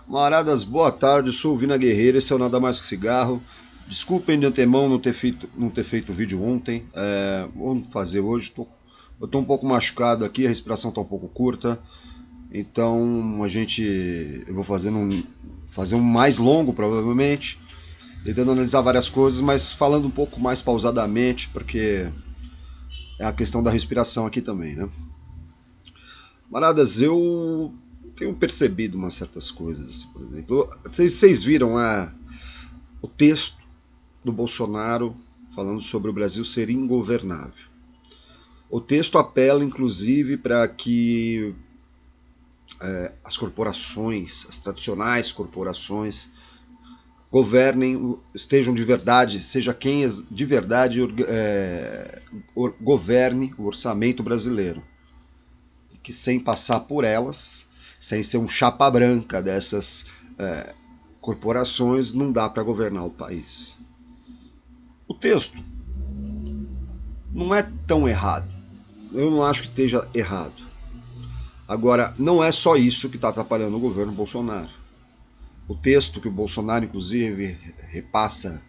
Camaradas, boa tarde, sou o Vina Guerreiro, esse é o Nada Mais Que Cigarro. Desculpem de antemão não ter feito vídeo ontem, vamos fazer hoje. Eu tô um pouco machucado aqui, a respiração tá um pouco curta, então eu vou fazer um mais longo provavelmente, tentando analisar várias coisas, mas falando um pouco mais pausadamente, porque é a questão da respiração aqui também, né? Camaradas, eu tenho percebido umas certas coisas, assim, por exemplo. Vocês viram o texto do Bolsonaro falando sobre o Brasil ser ingovernável. O texto apela, inclusive, para que as corporações, as tradicionais corporações, governem, estejam de verdade, seja quem de verdade governe o orçamento brasileiro. E que sem passar por elas, sem ser um chapa branca dessas corporações, não dá para governar o país. O texto não é tão errado. Eu não acho que esteja errado. Agora, não é só isso que está atrapalhando o governo Bolsonaro. O texto que o Bolsonaro, inclusive, repassa,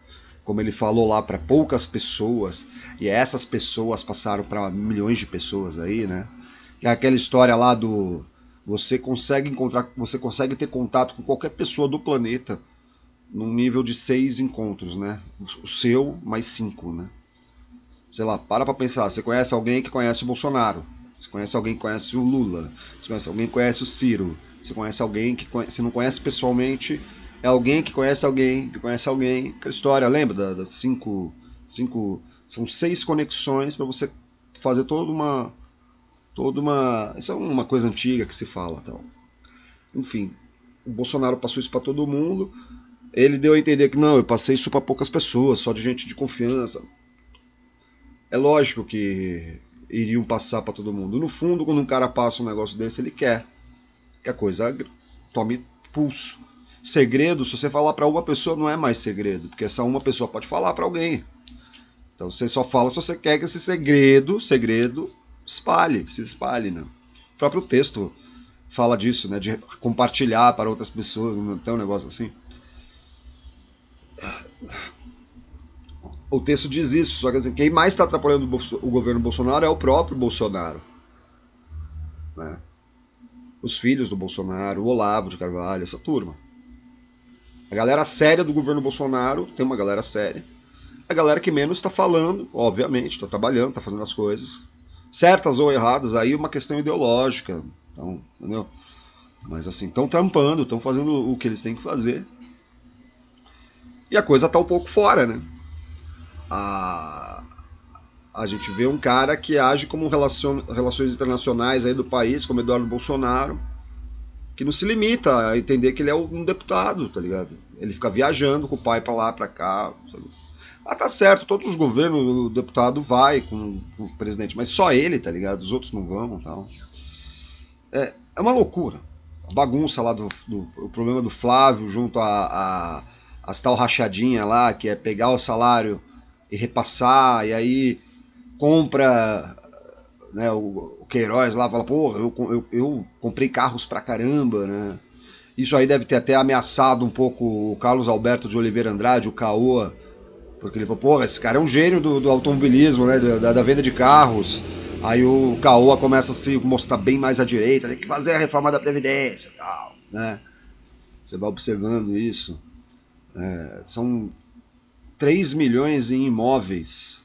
como ele falou lá, para poucas pessoas, e essas pessoas passaram para milhões de pessoas aí, né? Que é aquela história lá do você consegue ter contato com qualquer pessoa do planeta num nível de 6 encontros, né? O seu mais 5, né? Sei lá, para pensar, você conhece alguém que conhece o Bolsonaro, você conhece alguém que conhece o Lula, você conhece alguém que conhece o Ciro, você conhece alguém que você não conhece pessoalmente, é alguém que conhece alguém, que conhece alguém, aquela história, lembra das cinco, são 6 conexões para você fazer toda uma, isso é uma coisa antiga que se fala, então. Enfim, o Bolsonaro passou isso para todo mundo, ele deu a entender que não, eu passei isso para poucas pessoas, só de gente de confiança. É lógico que iriam passar para todo mundo. No fundo, quando um cara passa um negócio desse, ele quer que a coisa tome pulso. Segredo, se você falar para uma pessoa, não é mais segredo, porque essa uma pessoa pode falar para alguém. Então você só fala se você quer que esse segredo se espalhe, né? O próprio texto fala disso, né? De compartilhar para outras pessoas, não tem um negócio assim. O texto diz isso, só que assim, quem mais está atrapalhando o governo Bolsonaro é o próprio Bolsonaro, né? Os filhos do Bolsonaro, o Olavo de Carvalho, essa turma. A galera séria do governo Bolsonaro, tem uma galera séria. A galera que menos está falando, obviamente, está trabalhando, está fazendo as coisas. Certas ou erradas, aí é uma questão ideológica. Então, entendeu? Mas assim, estão trampando, estão fazendo o que eles têm que fazer. E a coisa está um pouco fora, né? A gente vê um cara que age como relações internacionais aí do país, como Eduardo Bolsonaro, que não se limita a entender que ele é um deputado, tá ligado? Ele fica viajando com o pai pra lá, pra cá. Sabe? Ah, tá certo, todos os governos, o deputado vai com o presidente, mas só ele, tá ligado? Os outros não vão, tal. É uma loucura. A bagunça lá o problema do Flávio junto as tal rachadinha lá, que é pegar o salário e repassar, e aí compra, né, o Queiroz lá fala, porra, eu comprei carros pra caramba, né? Isso aí deve ter até ameaçado um pouco o Carlos Alberto de Oliveira Andrade, o Caoa, porque ele falou, porra, esse cara é um gênio do automobilismo, né, da venda de carros. Aí o Caoa começa a se mostrar bem mais à direita, tem que fazer a reforma da Previdência e tal, né? Você vai observando isso. São 3 milhões em imóveis,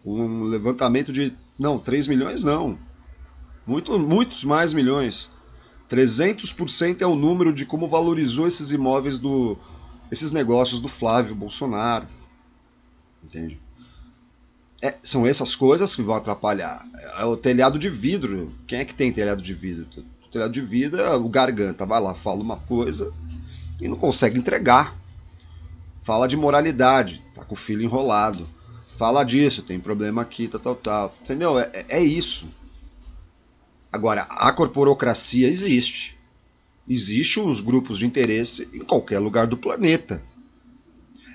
um levantamento de... Não, 3 milhões não. Muitos mais milhões. 300% é o número de como valorizou esses imóveis esses negócios do Flávio Bolsonaro. Entende? São essas coisas que vão atrapalhar. É o telhado de vidro. Quem é que tem telhado de vidro? O telhado de vidro é o garganta. Vai lá, fala uma coisa e não consegue entregar. Fala de moralidade. Tá com o filho enrolado. Fala disso, tem problema aqui, tal. Entendeu? É isso. Agora, a corporocracia existe. Existem os grupos de interesse em qualquer lugar do planeta.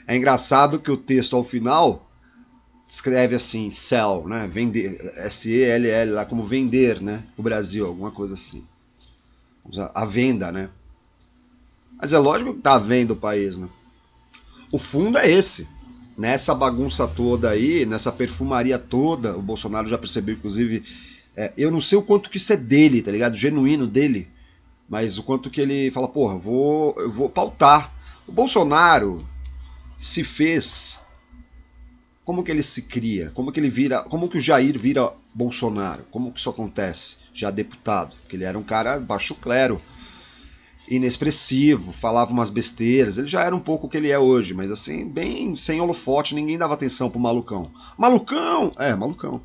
É engraçado que o texto ao final escreve assim, sell, né? Vender, S-E-L-L, lá como vender, né? O Brasil, alguma coisa assim. A venda, né? Mas é lógico que tá vendo o país, né? O fundo é esse. Nessa bagunça toda aí, nessa perfumaria toda, o Bolsonaro já percebeu, inclusive, eu não sei o quanto que isso é dele, tá ligado? Genuíno dele, mas o quanto que ele fala, porra, eu vou pautar. O Bolsonaro se fez, como que ele se cria? Como que ele vira, como que o Jair vira Bolsonaro? Como que isso acontece? Já deputado, porque ele era um cara baixo clero, inexpressivo, falava umas besteiras. Ele já era um pouco o que ele é hoje, mas assim, bem sem holofote, ninguém dava atenção pro malucão. Malucão! É, malucão.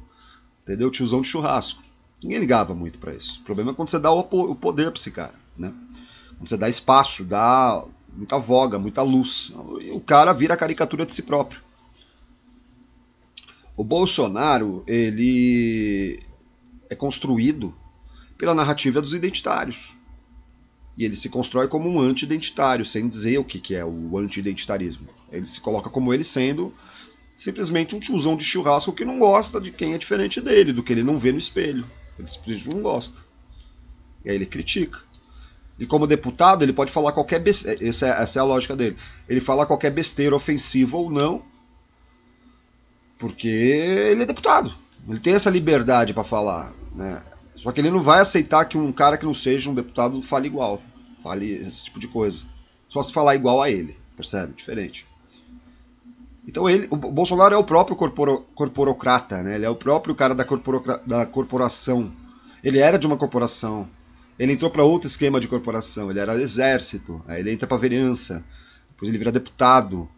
Entendeu? Tiozão de churrasco. Ninguém ligava muito pra isso. O problema é quando você dá o poder pra esse cara, né? Quando você dá espaço, dá muita voga, muita luz. E o cara vira a caricatura de si próprio. O Bolsonaro, ele é construído pela narrativa dos identitários. E ele se constrói como um anti-identitário, sem dizer o que é o anti-identitarismo. Ele se coloca como ele sendo simplesmente um tiozão de churrasco que não gosta de quem é diferente dele, do que ele não vê no espelho. Ele simplesmente não gosta. E aí ele critica. E como deputado, ele pode falar qualquer besteira. Essa é a lógica dele. Ele fala qualquer besteira, ofensiva ou não, porque ele é deputado. Ele tem essa liberdade para falar, né? Só que ele não vai aceitar que um cara que não seja um deputado fale igual, fale esse tipo de coisa. Só se falar igual a ele, percebe? Diferente. Então o Bolsonaro é o próprio corporocrata, né? Ele é o próprio cara da corporação. Ele era de uma corporação. Ele entrou para outro esquema de corporação. Ele era exército, aí ele entra para vereança, depois ele vira deputado,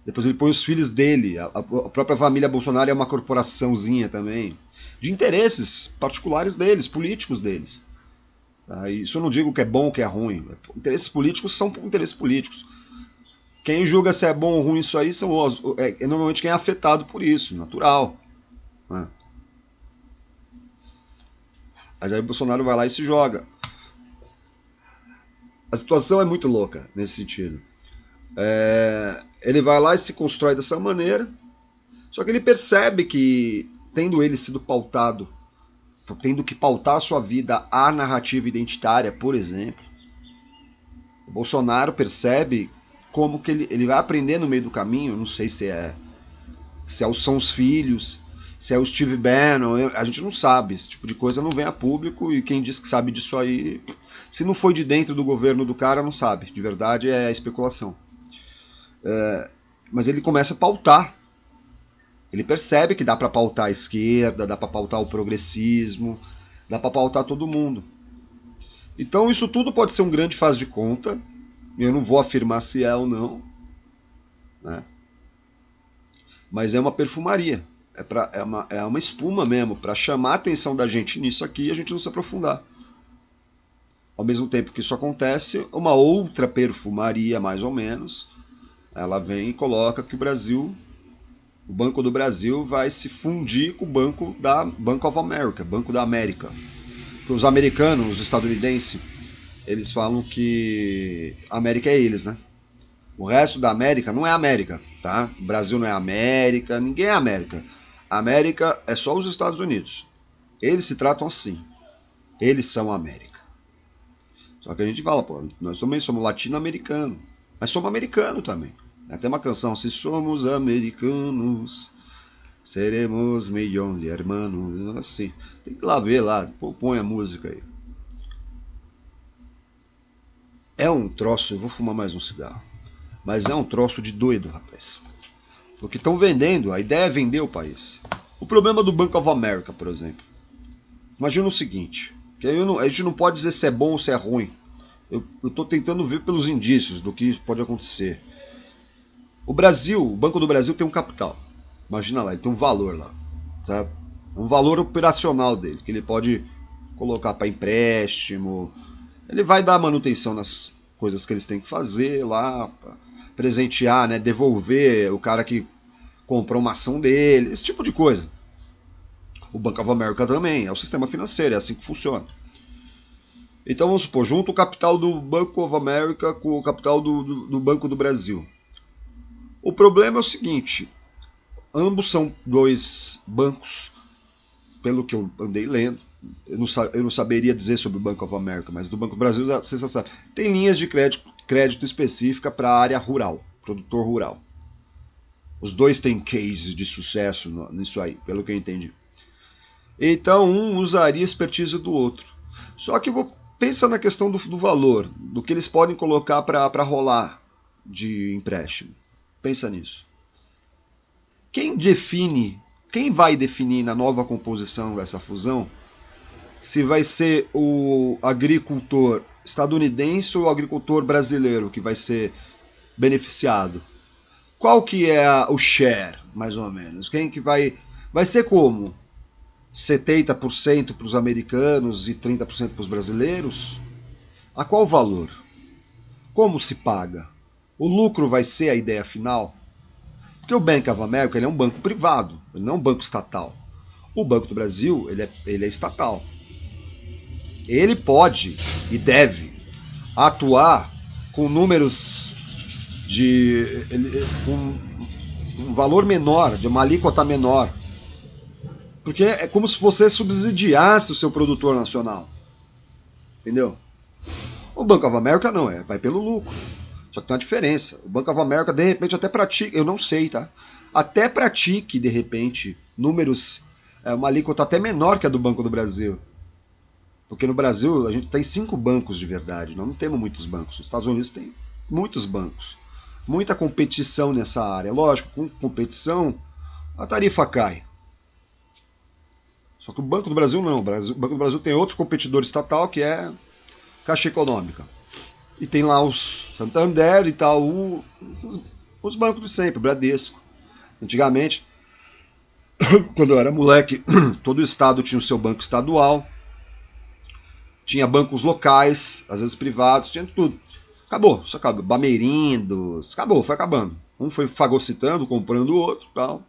depois ele põe os filhos dele. A própria família Bolsonaro é uma corporaçãozinha também, de interesses particulares deles, políticos deles. Isso eu não digo que é bom ou que é ruim. Interesses políticos são interesses políticos. Quem julga se é bom ou ruim isso aí é normalmente quem é afetado por isso, natural. Né? Mas aí o Bolsonaro vai lá e se joga. A situação é muito louca nesse sentido. Ele vai lá e se constrói dessa maneira, só que ele percebe que, tendo ele sido pautado, tendo que pautar a sua vida à narrativa identitária, por exemplo, o Bolsonaro percebe como que ele vai aprender no meio do caminho, não sei se são os filhos, se é o Steve Bannon, a gente não sabe, esse tipo de coisa não vem a público, e quem diz que sabe disso aí, se não foi de dentro do governo do cara, não sabe, de verdade é especulação. Mas ele começa a pautar, ele percebe que dá para pautar a esquerda, dá para pautar o progressismo, dá para pautar todo mundo. Então isso tudo pode ser um grande faz de conta, eu não vou afirmar se é ou não, né? Mas é uma perfumaria, é uma espuma mesmo, para chamar a atenção da gente nisso aqui e a gente não se aprofundar. Ao mesmo tempo que isso acontece, uma outra perfumaria, mais ou menos, ela vem e coloca que o Banco do Brasil vai se fundir com o Bank of America, Banco da América. Os americanos, os estadunidenses, eles falam que a América é eles, né? O resto da América não é América, tá? O Brasil não é América, ninguém é América. A América é só os Estados Unidos. Eles se tratam assim. Eles são a América. Só que a gente fala, pô, nós também somos latino-americanos, mas somos americanos também. Tem uma canção, se somos americanos, seremos milhões de hermanos, assim. Tem que ir lá ver lá, põe a música aí. É um troço, eu vou fumar mais um cigarro, mas é um troço de doido, rapaz. Porque estão vendendo, a ideia é vender o país. O problema do Bank of America, por exemplo. Imagina o seguinte, que a gente não pode dizer se é bom ou se é ruim. Eu estou tentando ver pelos indícios do que pode acontecer. O Banco do Brasil tem um capital. Imagina lá, ele tem um valor lá. Sabe? Um valor operacional dele, que ele pode colocar para empréstimo. Ele vai dar manutenção nas coisas que eles têm que fazer lá, presentear, né, devolver o cara que comprou uma ação dele, esse tipo de coisa. O Bank of America também, é o sistema financeiro, é assim que funciona. Então vamos supor, junto o capital do Bank of America com o capital do Banco do Brasil. O problema é o seguinte, ambos são dois bancos, pelo que eu andei lendo, eu não saberia dizer sobre o Bank of America, mas do Banco do Brasil você já sabe. Tem linhas de crédito crédito específica para a área rural, produtor rural. Os dois têm case de sucesso nisso aí, pelo que eu entendi. Então um usaria a expertise do outro. Só que pensa na questão do valor, do que eles podem colocar para rolar de empréstimo. Pensa nisso. Quem vai definir na nova composição dessa fusão se vai ser o agricultor estadunidense ou o agricultor brasileiro que vai ser beneficiado? Qual que é o share, mais ou menos? Quem que vai ser como? 70% para os americanos e 30% para os brasileiros? A qual valor? Como se paga? O lucro vai ser a ideia final? Porque o Bank of America ele é um banco privado, ele não é um banco estatal. O Banco do Brasil ele é estatal. Ele pode e deve atuar com números com um valor menor, de uma alíquota menor. Porque é como se você subsidiasse o seu produtor nacional. Entendeu? O Bank of America não, vai pelo lucro. Só que tem uma diferença. O Bank of America, de repente, até pratica, eu não sei, tá? Até pratique, de repente, números, uma alíquota até menor que a do Banco do Brasil. Porque no Brasil a gente tem 5 bancos de verdade, não temos muitos bancos. Nos Estados Unidos tem muitos bancos. Muita competição nessa área. Lógico, com competição, a tarifa cai. Só que o Banco do Brasil não. O Banco do Brasil tem outro competidor estatal que é Caixa Econômica. E tem lá os Santander, Itaú, os bancos de sempre, Bradesco. Antigamente, quando eu era moleque, todo estado tinha o seu banco estadual. Tinha bancos locais, às vezes privados, tinha tudo. Acabou, isso acabou. Bameirindos, acabou, foi acabando. Um foi fagocitando, comprando o outro, tal,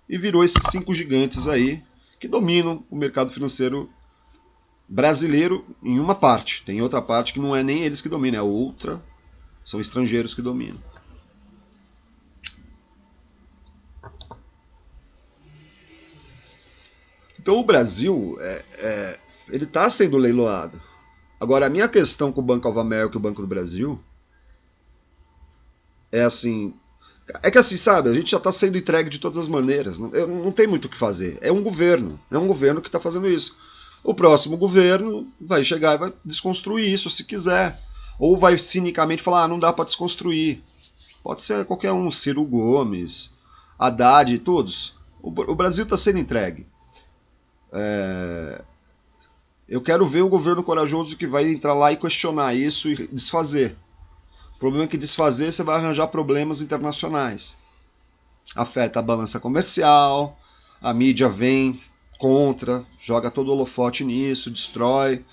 e virou esses 5 gigantes aí que dominam o mercado financeiro brasileiro em uma parte. Tem outra parte que não é nem eles que dominam, é outra, são estrangeiros que dominam. Então o Brasil, ele está sendo leiloado. Agora, a minha questão com o Bank of America e o Banco do Brasil é assim... É que assim, sabe, a gente já está sendo entregue de todas as maneiras. Não tem muito o que fazer. É um governo que está fazendo isso. O próximo governo vai chegar e vai desconstruir isso se quiser. Ou vai cinicamente falar, não dá para desconstruir. Pode ser qualquer um, Ciro Gomes, Haddad, todos. O Brasil está sendo entregue. Eu quero ver o governo corajoso que vai entrar lá e questionar isso e desfazer. O problema é que desfazer você vai arranjar problemas internacionais. Afeta a balança comercial, a mídia vem contra, joga todo o holofote nisso, destrói.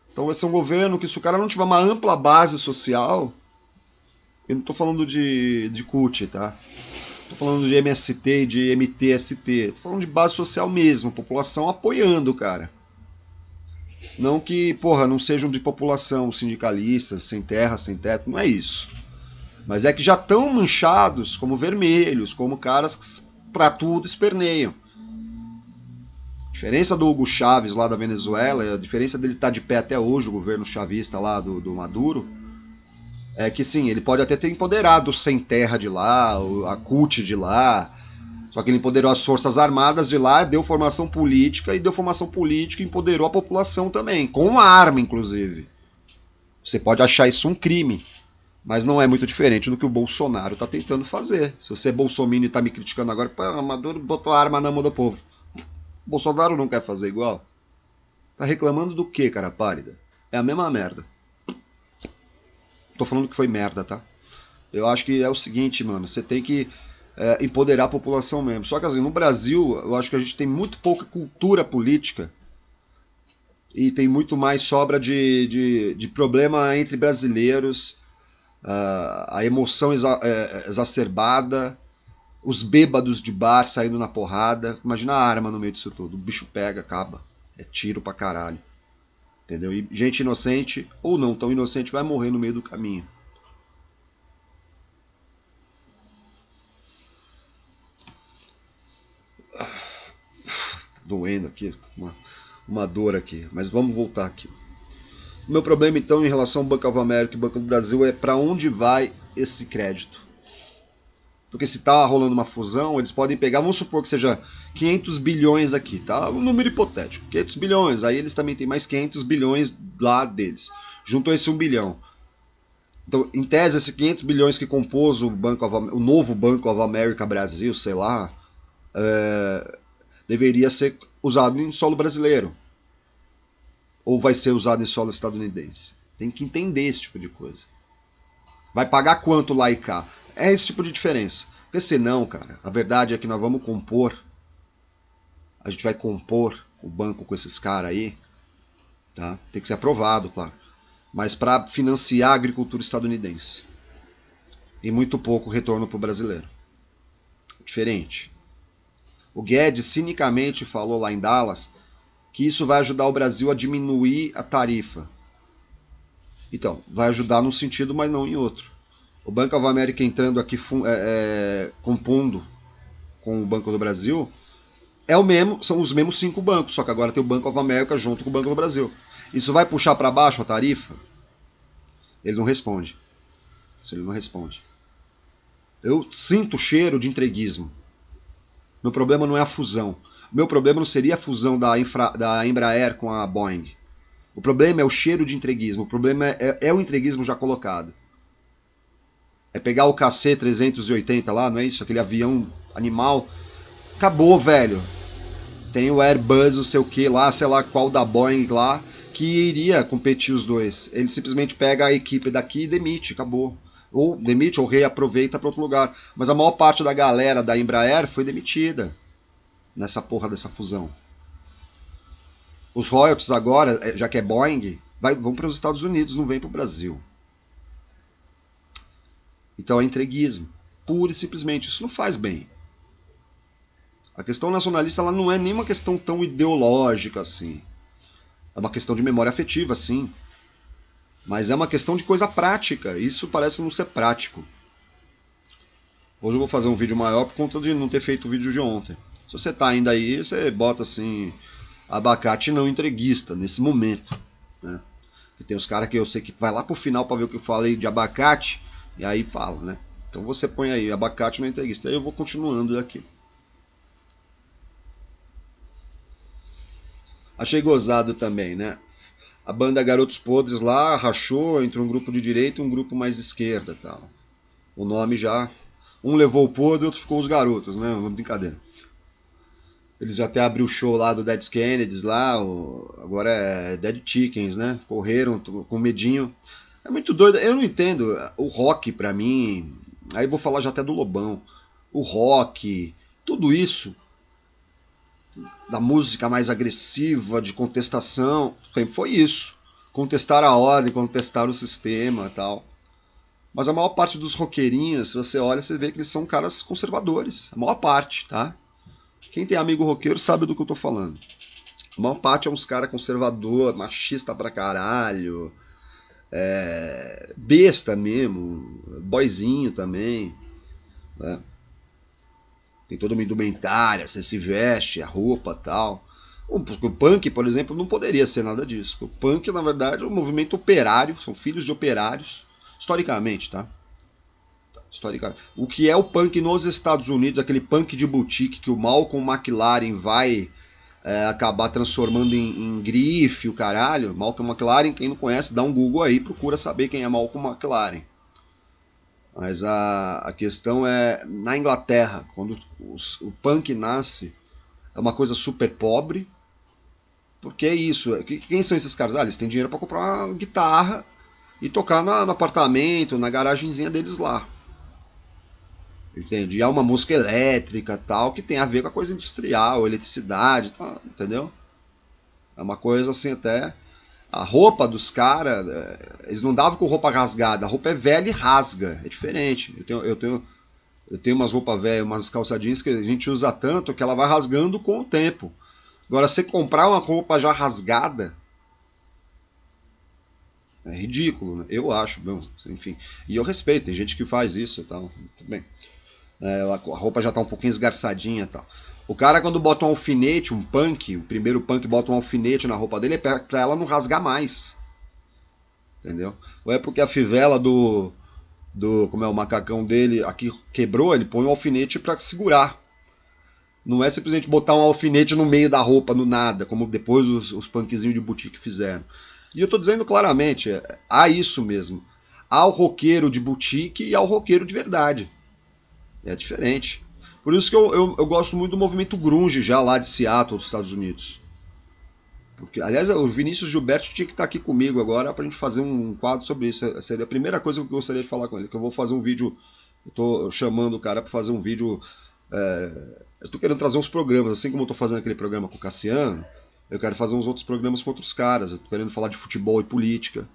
Então vai ser um governo que, se o cara não tiver uma ampla base social, eu não estou falando de CUT, tá? Estou falando de MST e de MTST. Estou falando de base social mesmo, população apoiando o cara. Não que, não sejam de população sindicalistas, sem terra, sem teto, não é isso. Mas é que já estão manchados como vermelhos, como caras que pra tudo esperneiam. A diferença do Hugo Chávez lá da Venezuela, a diferença dele estar de pé até hoje, o governo chavista lá do Maduro, é que sim, ele pode até ter empoderado o sem terra de lá, a CUT de lá, só que ele empoderou as forças armadas de lá, deu formação política e empoderou a população também, com uma arma inclusive. Você pode achar isso um crime, mas não é muito diferente do que o Bolsonaro está tentando fazer. Se você é bolsominion e está me criticando agora, o Maduro botou a arma na mão do povo. O Bolsonaro não quer fazer igual? Tá reclamando do que, cara pálida? É a mesma merda. Tô falando que foi merda, tá? Eu acho que é o seguinte, mano, você tem que empoderar a população mesmo. Só que assim, no Brasil, eu acho que a gente tem muito pouca cultura política e tem muito mais sobra de problema entre brasileiros, a emoção exacerbada, os bêbados de bar saindo na porrada. Imagina a arma no meio disso tudo. O bicho pega, acaba. É tiro pra caralho. Entendeu? E gente inocente, ou não tão inocente, vai morrer no meio do caminho. Doendo aqui, uma dor aqui. Mas vamos voltar aqui. O meu problema, então, em relação ao Banco of America e Banco do Brasil é para onde vai esse crédito. Porque se está rolando uma fusão, eles podem pegar, vamos supor que seja 500 bilhões aqui, tá? Um número hipotético, 500 bilhões, aí eles também têm mais 500 bilhões lá deles. Juntou esse 1 bilhão. Então, em tese, esses 500 bilhões que compôs o novo Banco of America Brasil, sei lá, deveria ser usado em solo brasileiro. Ou vai ser usado em solo estadunidense. Tem que entender esse tipo de coisa. Vai pagar quanto lá e cá? É esse tipo de diferença. Porque senão, cara, a verdade é que nós vamos compor. A gente vai compor o banco com esses caras aí. Tá? Tem que ser aprovado, claro. Mas para financiar a agricultura estadunidense. E muito pouco retorno para o brasileiro. Diferente. O Guedes cinicamente falou lá em Dallas que isso vai ajudar o Brasil a diminuir a tarifa. Então, vai ajudar num sentido, mas não em outro. O Banco of America entrando aqui compondo com o Banco do Brasil são os mesmos 5 bancos, só que agora tem o Banco of America junto com o Banco do Brasil. Isso vai puxar para baixo a tarifa? Ele não responde. Ele não responde. Eu sinto o cheiro de entreguismo. Meu problema não é a fusão. Meu problema não seria a fusão da Embraer com a Boeing. O problema é o cheiro de entreguismo. O problema é o entreguismo já colocado. É pegar o KC-380 lá, não é isso? Aquele avião animal. Acabou, velho. Tem o Airbus, não sei o que lá, sei lá qual da Boeing lá, que iria competir os dois. Ele simplesmente pega a equipe daqui e demite, acabou. Ou demite ou reaproveita para outro lugar. Mas a maior parte da galera da Embraer foi demitida nessa porra dessa fusão. Os royalties agora, já que é Boeing, vão para os Estados Unidos, não vem para o Brasil. Então é entreguismo. Pura e simplesmente. Isso não faz bem. A questão nacionalista ela não é nem uma questão tão ideológica assim. É uma questão de memória afetiva, sim. Mas é uma questão de coisa prática. Isso parece não ser prático. Hoje eu vou fazer um vídeo maior por conta de não ter feito o vídeo de ontem. Se você tá ainda aí, você bota assim... abacate não entreguista, nesse momento. Né? E tem os caras que eu sei que vai lá pro final para ver o que eu falei de abacate... E aí fala, né? Então você põe aí, abacate não entreguista. Aí eu vou continuando aqui. Achei gozado também, né? A banda Garotos Podres lá rachou entre um grupo de direita e um grupo mais esquerda, tal. O nome já... Um levou o podre, outro ficou os garotos, né? Uma brincadeira. Eles já até abriu o show lá do Dead Kennedys lá, agora é Dead Chickens, né? Correram com medinho. É muito doido, eu não entendo. O rock pra mim, aí vou falar já até do Lobão. O rock, tudo isso, da música mais agressiva, de contestação, sempre foi isso. Contestar a ordem, contestar o sistema e tal. Mas a maior parte dos roqueirinhos, se você olha, você vê que eles são caras conservadores. A maior parte, tá? Quem tem amigo roqueiro sabe do que eu tô falando. A maior parte é uns caras conservador, machista pra caralho... besta mesmo, boyzinho também, né? Tem toda uma indumentária, você se veste, a roupa tal. O punk, por exemplo, não poderia ser nada disso. O punk, na verdade, é um movimento operário, são filhos de operários, historicamente, tá? Historicamente. O que é o punk nos Estados Unidos, aquele punk de boutique que o Malcolm McLaren vai acabar transformando em grife, o caralho. Malcolm McLaren, quem não conhece, dá um Google aí, procura saber quem é Malcolm McLaren. Mas a questão é, na Inglaterra, quando o punk nasce, é uma coisa super pobre, porque é isso. Quem são esses caras? Eles têm dinheiro para comprar uma guitarra e tocar no apartamento, na garagenzinha deles lá. Entende? E há uma música elétrica tal, que tem a ver com a coisa industrial, eletricidade, tal, entendeu? É uma coisa assim até... A roupa dos caras, eles não davam com roupa rasgada, a roupa é velha e rasga, é diferente. Eu tenho umas roupas velhas, umas calça jeans que a gente usa tanto que ela vai rasgando com o tempo. Agora, você comprar uma roupa já rasgada, é ridículo, né? Eu acho, bom, enfim. E eu respeito, tem gente que faz isso e tal, tudo bem. A roupa já está um pouquinho esgarçadinha e tal. O cara, quando bota um alfinete, um punk, o primeiro punk bota um alfinete na roupa dele, é pra ela não rasgar mais. entendeu? Ou é porque a fivela como é o macacão dele, aqui quebrou, ele põe um alfinete para segurar. Não é simplesmente botar um alfinete no meio da roupa, no nada, como depois os punkzinhos de boutique fizeram. E eu tô dizendo claramente, há isso mesmo. Há o roqueiro de boutique e há o roqueiro de verdade. É diferente. Por isso que eu gosto muito do movimento grunge já lá de Seattle, dos Estados Unidos. Porque, aliás, o Vinícius Gilberto tinha que estar aqui comigo agora pra gente fazer um quadro sobre isso. Seria a primeira coisa que eu gostaria de falar com ele. Que eu vou fazer um vídeo. Eu tô chamando o cara pra fazer um vídeo. Eu tô querendo trazer uns programas, assim como eu tô fazendo aquele programa com o Cassiano. Eu quero fazer uns outros programas com outros caras. Eu tô querendo falar de futebol e política.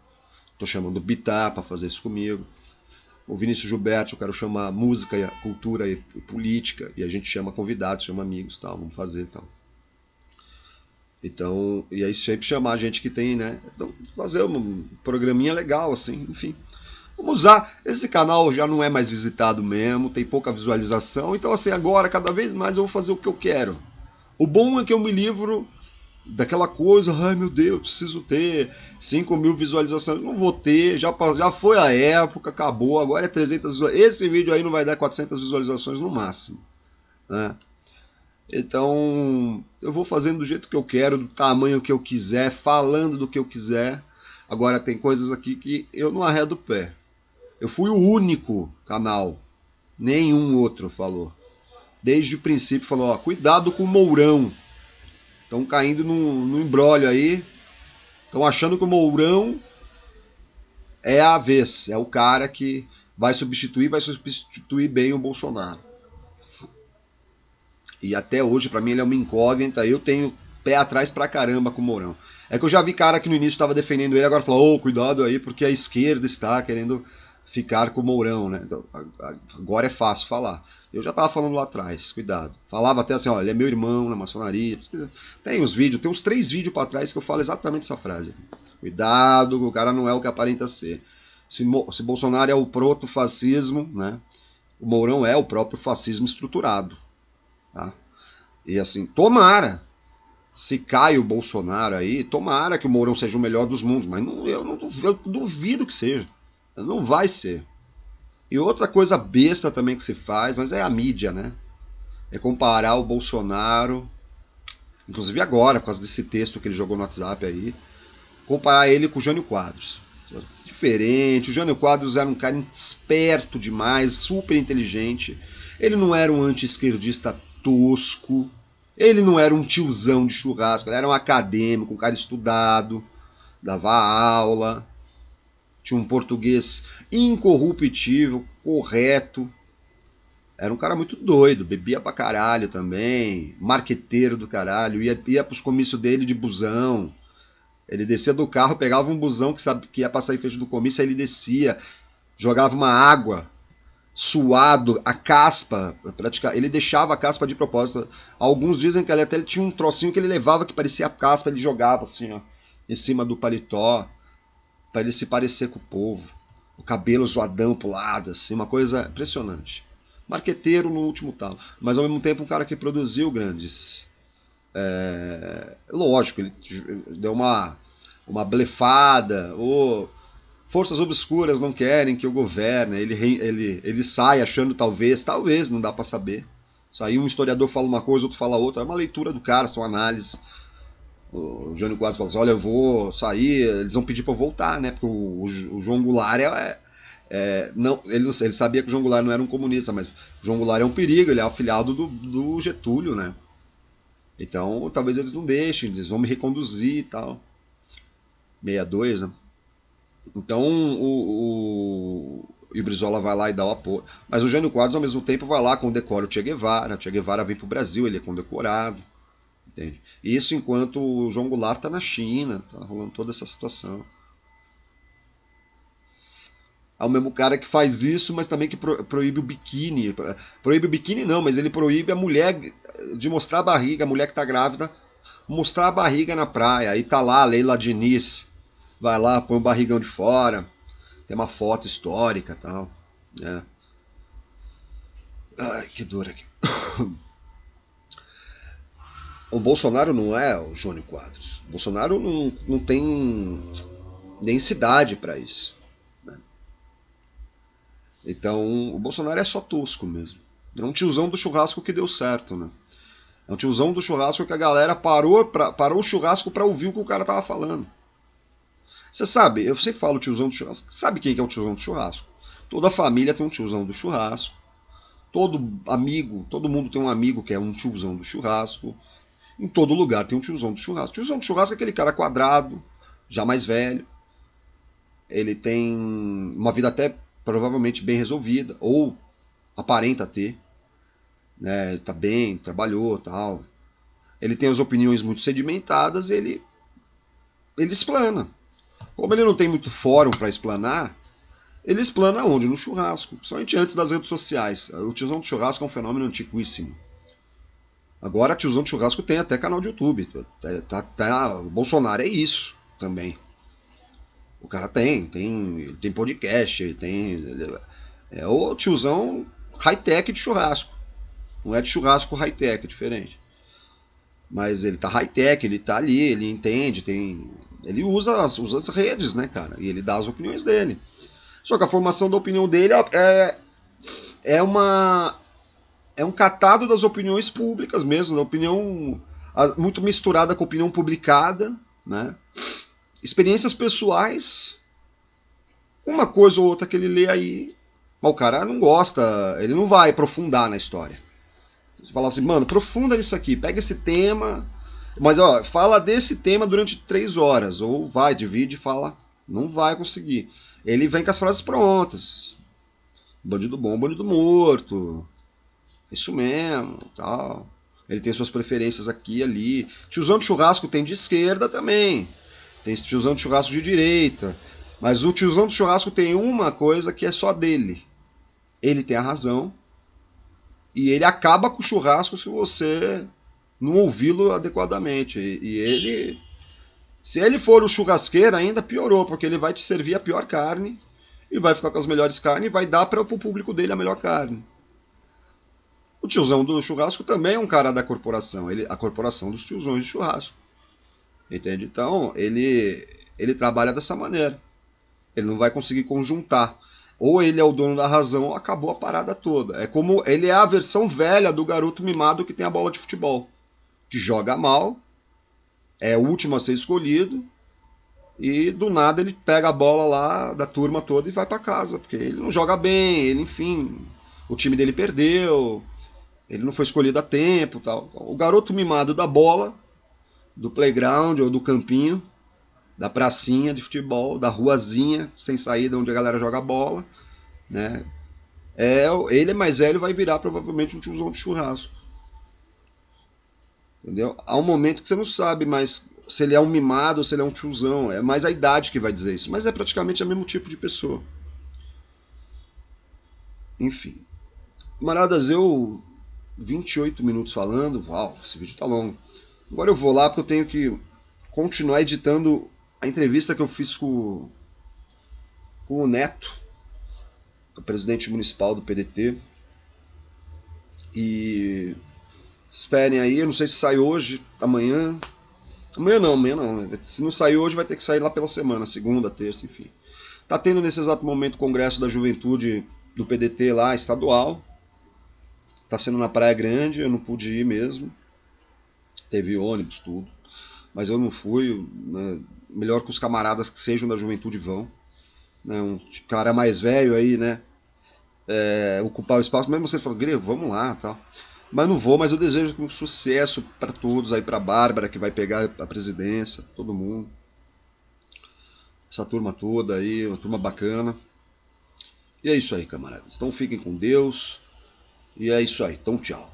Tô chamando o Bittar pra fazer isso comigo. O Vinícius Gilberto, eu quero chamar música, cultura e política. E a gente chama convidados, chama amigos, tal. Vamos fazer, tal. Então, e aí sempre chamar gente que tem, né? Então, fazer um programinha legal, assim, enfim. Vamos usar. Esse canal já não é mais visitado mesmo, tem pouca visualização. Então, assim, agora, cada vez mais eu vou fazer o que eu quero. O bom é que eu me livro daquela coisa, ai meu Deus, preciso ter 5 mil visualizações. Não vou ter, já foi a época, acabou, agora é 300 visualizações. Esse vídeo aí não vai dar 400 visualizações no máximo, né? Então, eu vou fazendo do jeito que eu quero, do tamanho que eu quiser, falando do que eu quiser. Agora, tem coisas aqui que eu não arredo o pé. Eu fui o único canal, nenhum outro falou. Desde o princípio falou, ó, cuidado com o Mourão. Estão caindo no embrólio aí. Estão achando que o Mourão é a vez, é o cara que vai substituir bem o Bolsonaro. E até hoje, pra mim, ele é uma incógnita. Eu tenho pé atrás pra caramba com o Mourão. É que eu já vi cara que no início estava defendendo ele, agora falou, oh, cuidado aí, porque a esquerda está querendo ficar com o Mourão, né? Então, agora é fácil falar. Eu já tava falando lá atrás, cuidado. Falava até assim, ó, ele é meu irmão na maçonaria. Tem uns vídeos, tem uns 3 vídeos pra trás que eu falo exatamente essa frase. Cuidado, o cara não é o que aparenta ser. Se Bolsonaro é o proto-fascismo, né? O Mourão é o próprio fascismo estruturado. Tá? E assim, tomara, se cai o Bolsonaro aí, tomara que o Mourão seja o melhor dos mundos, mas eu duvido que seja. Não vai ser. E outra coisa besta também que se faz, mas é a mídia, né? É comparar o Bolsonaro, inclusive agora, por causa desse texto que ele jogou no WhatsApp aí, comparar ele com o Jânio Quadros. Diferente, o Jânio Quadros era um cara esperto demais, super inteligente. Ele não era um anti-esquerdista tosco. Ele não era um tiozão de churrasco. Ele era um acadêmico, um cara estudado, dava aula, tinha um português incorruptível, correto. Era um cara muito doido, bebia pra caralho também, marqueteiro do caralho, ia pros comícios dele de busão. Ele descia do carro, pegava um busão que ia passar em frente do comício, aí ele descia, jogava uma água, suado, a caspa, ele deixava a caspa de propósito. Alguns dizem que ele até tinha um trocinho que ele levava que parecia a caspa, ele jogava assim, ó, em cima do paletó, para ele se parecer com o povo. O cabelo zoadão pro lado, assim, uma coisa impressionante. Marqueteiro no último tal, mas ao mesmo tempo um cara que produziu grandes. Lógico, ele deu uma blefada, ou forças obscuras não querem que eu governe, ele sai achando talvez, não dá para saber. Aí um historiador fala uma coisa, outro fala outra, é uma leitura do cara, são análises. O Jânio Quadros fala assim, olha, eu vou sair, eles vão pedir para eu voltar, né? Porque o João Goulart não, ele sabia que o João Goulart não era um comunista, mas o João Goulart é um perigo, ele é afilhado do Getúlio, né? Então, talvez eles não deixem, eles vão me reconduzir e tal. 62, né? Então, o Brizola vai lá e dá o apoio. Mas o Jânio Quadros, ao mesmo tempo, vai lá, condecora o Che Guevara. O Che Guevara vem pro Brasil, ele é condecorado. Entende? Isso enquanto o João Goulart tá na China, tá rolando toda essa situação. É o mesmo cara que faz isso, mas também que proíbe o biquíni. Proíbe o biquíni não, mas ele proíbe a mulher de mostrar a barriga, a mulher que tá grávida, mostrar a barriga na praia. Aí tá lá a Leila Diniz, vai lá, põe o barrigão de fora, tem uma foto histórica e tal. Né? Ai, que dor aqui. O Bolsonaro não é o Jânio Quadros. O Bolsonaro não tem densidade para isso. Né? Então, o Bolsonaro é só tosco mesmo. É um tiozão do churrasco que deu certo, né? É um tiozão do churrasco que a galera parou o churrasco para ouvir o que o cara tava falando. Você sabe, eu sempre falo tiozão do churrasco. Sabe quem que é o tiozão do churrasco? Toda família tem um tiozão do churrasco. Todo amigo, todo mundo tem um amigo que é um tiozão do churrasco. Em todo lugar tem um tiozão do churrasco. Tiozão do churrasco é aquele cara quadrado, já mais velho. Ele tem uma vida até provavelmente bem resolvida, ou aparenta ter. Né? Tá bem, trabalhou, tal. Ele tem as opiniões muito sedimentadas, ele explana. Como ele não tem muito fórum para explanar, ele explana onde? No churrasco, principalmente antes das redes sociais. O tiozão do churrasco é um fenômeno antiquíssimo. Agora, tiozão do churrasco tem até canal de YouTube. O Bolsonaro é isso também. O cara tem podcast, é o tiozão high-tech de churrasco. Não é de churrasco high-tech, é diferente. Mas ele tá high-tech, ele tá ali, ele entende, ele usa as redes, né, cara? E ele dá as opiniões dele. Só que a formação da opinião dele é um catado das opiniões públicas mesmo, da opinião muito misturada com a opinião publicada, né? Experiências pessoais, uma coisa ou outra que ele lê aí, mas o cara não gosta, ele não vai aprofundar na história. Você fala assim, mano, aprofunda nisso aqui, pega esse tema, mas ó, fala desse tema durante 3 horas, ou vai, divide e fala, não vai conseguir. Ele vem com as frases prontas, bandido bom, bandido morto, isso mesmo, tal. Ele tem suas preferências aqui e ali. Tiozão de churrasco tem de esquerda também, tem tiozão de churrasco de direita, mas o tiozão de churrasco tem uma coisa que é só dele. Ele tem a razão. E ele acaba com o churrasco se você não ouvi-lo adequadamente. E ele, se ele for o churrasqueiro, ainda piorou, porque ele vai te servir a pior carne e vai ficar com as melhores carnes e vai dar para o público dele a melhor carne. O tiozão do churrasco também é um cara da corporação, a corporação dos tiozões de churrasco. Entende? Então, ele trabalha dessa maneira. Ele não vai conseguir conjuntar. Ou ele é o dono da razão, ou acabou a parada toda. É como ele é a versão velha do garoto mimado que tem a bola de futebol. Que joga mal, é o último a ser escolhido, e do nada ele pega a bola lá da turma toda e vai para casa. Porque ele não joga bem, ele, enfim, o time dele perdeu, ele não foi escolhido a tempo. Tal. O garoto mimado da bola, do playground ou do campinho, da pracinha de futebol, da ruazinha sem saída onde a galera joga bola, né? Ele é mais velho, vai virar provavelmente um tiozão de churrasco. Entendeu? Há um momento que você não sabe mais se ele é um mimado ou se ele é um tiozão. É mais a idade que vai dizer isso. Mas é praticamente o mesmo tipo de pessoa. Enfim. Camaradas, eu 28 minutos falando. Uau, esse vídeo tá longo. Agora eu vou lá porque eu tenho que continuar editando a entrevista que eu fiz com o Neto, o presidente municipal do PDT. E esperem aí, eu não sei se sai hoje, amanhã. Amanhã não. Se não sair hoje, vai ter que sair lá pela semana, segunda, terça, enfim. Tá tendo nesse exato momento o Congresso da Juventude do PDT lá, estadual. Tá sendo na Praia Grande, eu não pude ir mesmo. Teve ônibus, tudo. Mas eu não fui, né? Melhor que os camaradas que sejam da juventude vão. Né? Um cara mais velho aí, né? Ocupar o espaço, mesmo você falou, Grego, vamos lá, tal. Mas não vou, mas eu desejo um sucesso para todos, aí para Bárbara que vai pegar a presidência, todo mundo. Essa turma toda aí, uma turma bacana. E é isso aí, camaradas. Então fiquem com Deus. E é isso aí. Então tchau.